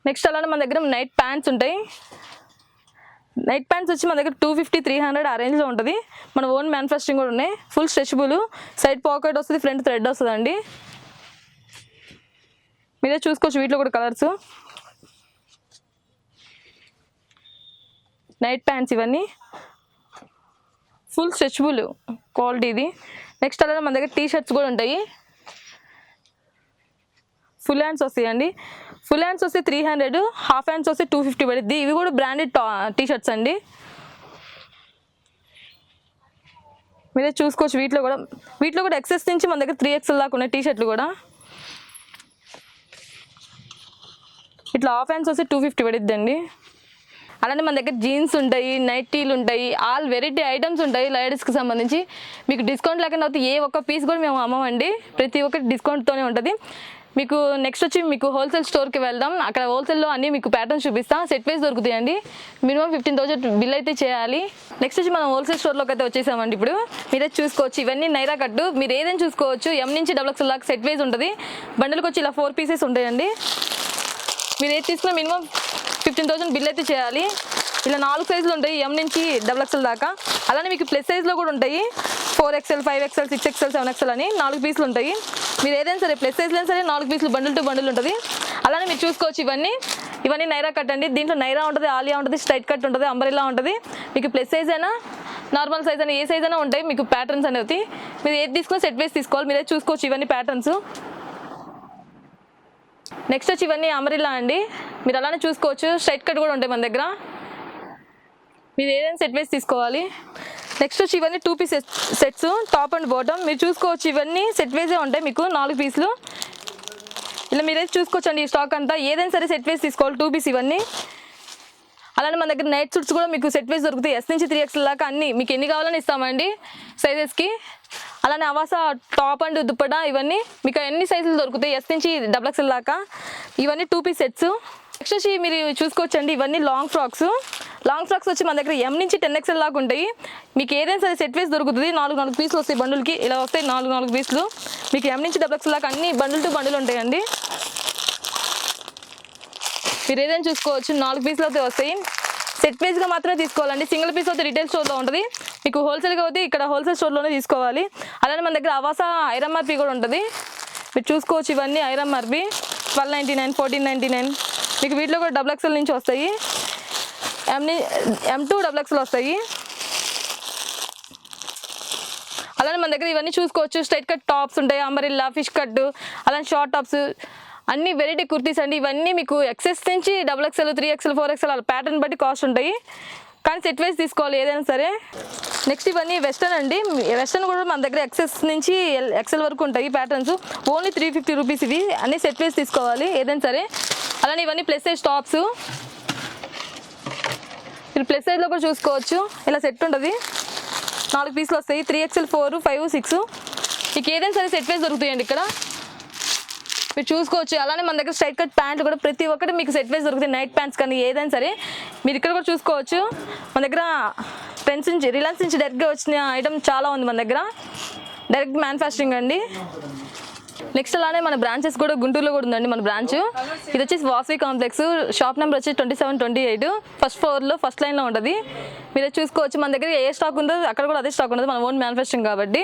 Next అలానే మన దగ్గర నైట్ ప్యాంట్స్ ఉంటాయి. నైట్ ప్యాంట్స్ వచ్చి మన దగ్గర 250, 300 ఆ రేంజ్లో ఉంటుంది. మన ఓన్ మ్యానుఫ్యాక్చరింగ్ కూడా ఉన్నాయి. ఫుల్ స్ట్రెచబుల్, సైడ్ పాకెట్ వస్తుంది, ఫ్రంట్ థ్రెడ్ వస్తుంది అండి. మీరే చూసుకోవచ్చు వీటిలో కూడా కలర్స్. నైట్ ప్యాంట్స్ ఇవన్నీ ఫుల్ స్ట్రెచబుల్ క్వాలిటీ ఇది. నెక్స్ట్ అలానే మన దగ్గర టీ షర్ట్స్ కూడా ఉంటాయి. ఫుల్ హ్యాండ్స్ వస్తాయండి. ఫుల్ హ్యాండ్స్ వస్తే 300, హాఫ్ హ్యాండ్స్ వస్తే 250 పడుద్ది. ఇవి కూడా బ్రాండెడ్ టీ షర్ట్స్ అండి. మీరే చూసుకోవచ్చు వీటిలో కూడా ఎక్సెస్ నుంచి మన దగ్గర 3XL దాకా ఉన్నాయి టీ షర్ట్లు కూడా. ఇట్లా హాఫ్ హ్యాండ్స్ వస్తే 250 పడుద్ది అండి. అలానే మన దగ్గర జీన్స్ ఉంటాయి, నైటీలు ఉంటాయి, ఆల్ వెరైటీ ఐటమ్స్ ఉంటాయి లేడీస్కి సంబంధించి. మీకు డిస్కౌంట్ లేకుండా అయితే ఏ ఒక్క పీస్ కూడా మేము అమ్మమండి, ప్రతి ఒక్కటి డిస్కౌంట్తోనే ఉంటుంది. మీకు నెక్స్ట్ వచ్చి మీకు హోల్సేల్ స్టోర్కి వెళ్దాం. అక్కడ హోల్సేల్లో అన్నీ మీకు ప్యాటర్న్స్ చూపిస్తాం. సెట్ వైజ్ దొరుకుతాయండి. మినిమం 15,000 బిల్ అయితే చేయాలి. నెక్స్ట్ వచ్చి మనం హోల్సేల్ స్టోర్లోకి అయితే వచ్చేసామండి. ఇప్పుడు మీరే చూసుకోవచ్చు, ఇవన్నీ నైరా కట్టు. మీరు ఏదైనా చూసుకోవచ్చు. M నుంచి XXL దాకా సెట్ వైజ్ ఉంటుంది. బండిల్కి వచ్చి ఇలా 4 పీసెస్ ఉంటాయండి. మీరు ఏది తీసుకున్నా మినిమం 15,000 బిల్ అయితే చేయాలి. ఇలా 4 సైజులు ఉంటాయి, M నుంచి XXL దాకా. అలానే మీకు ప్లస్ సైజ్లో కూడా ఉంటాయి. 4XL, 5XL, 6XL, 7XL అని 4 పీసులు ఉంటాయి. మీరు ఏదైనా సరే ప్లస్ సైజ్లో సరే 4 పీసులు బండిల్ టు బండిల్ ఉంటుంది. అలానే మీరు చూసుకోవచ్చు ఇవన్నీ నైరా కట్ అండి. దీంట్లో నైరా ఉంటుంది, ఆలియా ఉంటుంది, స్ట్రైట్ కట్ ఉంటుంది, అంబ్రెల్లా ఉంటుంది. మీకు ప్లస్ సైజ్ అయినా నార్మల్ సైజ్ అయినా ఏ సైజ్ అయినా ఉంటాయి మీకు ప్యాటర్న్స్ అనేవి. మీరు ఏది తీసుకుని సెట్ వేసి తీసుకోవాలి. మీరే చూసుకోవచ్చు ఇవన్నీ ప్యాటర్న్స్. నెక్స్ట్ వచ్చి ఇవన్నీ అంబ్రెల్లా అండి. మీరు అలానే చూసుకోవచ్చు, స్ట్రైట్ కట్ కూడా ఉంటాయి మన దగ్గర. మీరు ఏదైనా సెట్ వేసి తీసుకోవాలి. నెక్స్ట్ వచ్చి ఇవన్నీ 2 piece sets, top and bottom. మీరు చూసుకోవచ్చు ఇవన్నీ సెట్ వేసే ఉంటాయి మీకు 4 పీసులు. ఇలా మీరైతే చూసుకోవచ్చు అండి. ఈ స్టాక్ అంతా ఏదైనా సరే సెట్ వేసి తీసుకోవాలి, 2 పీస్ ఇవన్నీ. అలానే మన దగ్గర నైట్ సూట్స్ కూడా మీకు సెట్ వైజ్ దొరుకుతాయి. S నుంచి 3XL దాకా అన్నీ మీకు ఎన్ని కావాలని ఇస్తామండి సైజెస్కి. అలానే అవాసా టాప్ అండ్ దుప్పటా ఇవన్నీ మీకు ఎన్ని సైజులు దొరుకుతాయి S నుంచి XXL దాకా. ఇవన్నీ 2 పీస్ సెట్స్. నెక్స్ట్ వచ్చి మీరు చూసుకోవచ్చు అండి ఇవన్నీ లాంగ్ ఫ్రాక్స్. లాంగ్ ఫ్రాక్స్ వచ్చి మన దగ్గర M నుంచి 10XL దాకా ఉంటాయి. మీకు ఏదైనా సరే సెట్ వైజ్ దొరుకుతుంది. 4 పీసులు వస్తాయి బండులకి. ఇలా వస్తాయి 4 పీసులు. మీకు M నుంచి XXL దాకా అన్ని బండిల్ టు బండిల్ ఉంటాయండి. మీరు ఏదైనా చూసుకోవచ్చు 4 పీసులు అయితే వస్తాయి. సెట్ వైజ్గా మాత్రమే తీసుకోవాలండి. సింగిల్ పీస్ అయితే రిటైల్ స్టోర్లో ఉంటుంది. మీకు హోల్సేల్గా అయితే ఇక్కడ హోల్సేల్ స్టోర్లోనే తీసుకోవాలి. అలానే మన దగ్గర అవాసా IRMRP కూడా ఉంటుంది. మీరు చూసుకోవచ్చు ఇవన్నీ IRMRP 1299, 1499. మీకు వీటిలో కూడా XXL నుంచి వస్తాయి. M to XXL వస్తాయి. అలానే మన దగ్గర ఇవన్నీ చూసుకోవచ్చు. స్ట్రైట్ కట్ టాప్స్ ఉంటాయి, అంబ్రెల్లా, ఫిష్ కట్, అలానే షార్ట్ టాప్స్, అన్ని వెరైటీ కుర్తీస్ అండి. ఇవన్నీ మీకు XS నుంచి XXL, 3XL, 4XL అలా ప్యాటర్న్ బట్టి కాస్ట్ ఉంటాయి. కానీ సెట్ వైజ్ తీసుకోవాలి ఏదైనా సరే. నెక్స్ట్ ఇవన్నీ వెస్టర్న్ అండి. వెస్టర్న్ కూడా మన దగ్గర XS నుంచి XL వరకు ఉంటాయి ప్యాటర్న్స్. ఓన్లీ 350 రూపీస్ ఇవి. అన్నీ సెట్ వైజ్ తీసుకోవాలి ఏదైనా సరే. అలానే ఇవన్నీ ప్లస్ సైజ్ టాప్స్. మీరు ప్లస్ సైజ్లో కూడా చూసుకోవచ్చు. ఇలా సెట్ ఉంటుంది, 4 పీసులు వస్తాయి. 3XL, 4, 5, 6 మీకు ఏదైనా సరే సెట్ వైజ్ దొరుకుతాయండి ఇక్కడ. మీరు చూసుకోవచ్చు. అలానే మన దగ్గర స్ట్రైట్ కట్ ప్యాంట్ కూడా ప్రతి ఒక్కటి మీకు సెట్ వైజ్ దొరుకుతాయి. నైట్ ప్యాంట్స్ కానీ ఏదైనా సరే మీరు ఇక్కడ కూడా చూసుకోవచ్చు. మన దగ్గర ట్రెండ్స్ నుంచి, రిలయన్స్ నుంచి డైరెక్ట్గా వచ్చిన ఐటమ్ చాలా ఉంది మన దగ్గర. డైరెక్ట్ మ్యానుఫ్యాక్చరింగ్ అండి. నెక్స్ట్ అలానే మన బ్రాంచెస్ కూడా గుంటూరులో కూడా ఉందండి మన బ్రాంచ్. ఇది వచ్చేసి వాసవి కాంప్లెక్స్. షాప్ నెంబర్ వచ్చి 2728. ఫస్ట్ ఫ్లోర్లో ఫస్ట్ లైన్లో ఉంటుంది. మీరు చూసుకోవచ్చు. మన దగ్గర ఏ స్టాక్ ఉందో అక్కడ కూడా అదే స్టాక్ ఉంటుంది. మన ఓన్ మ్యానుఫ్యాక్చరింగ్ కాబట్టి.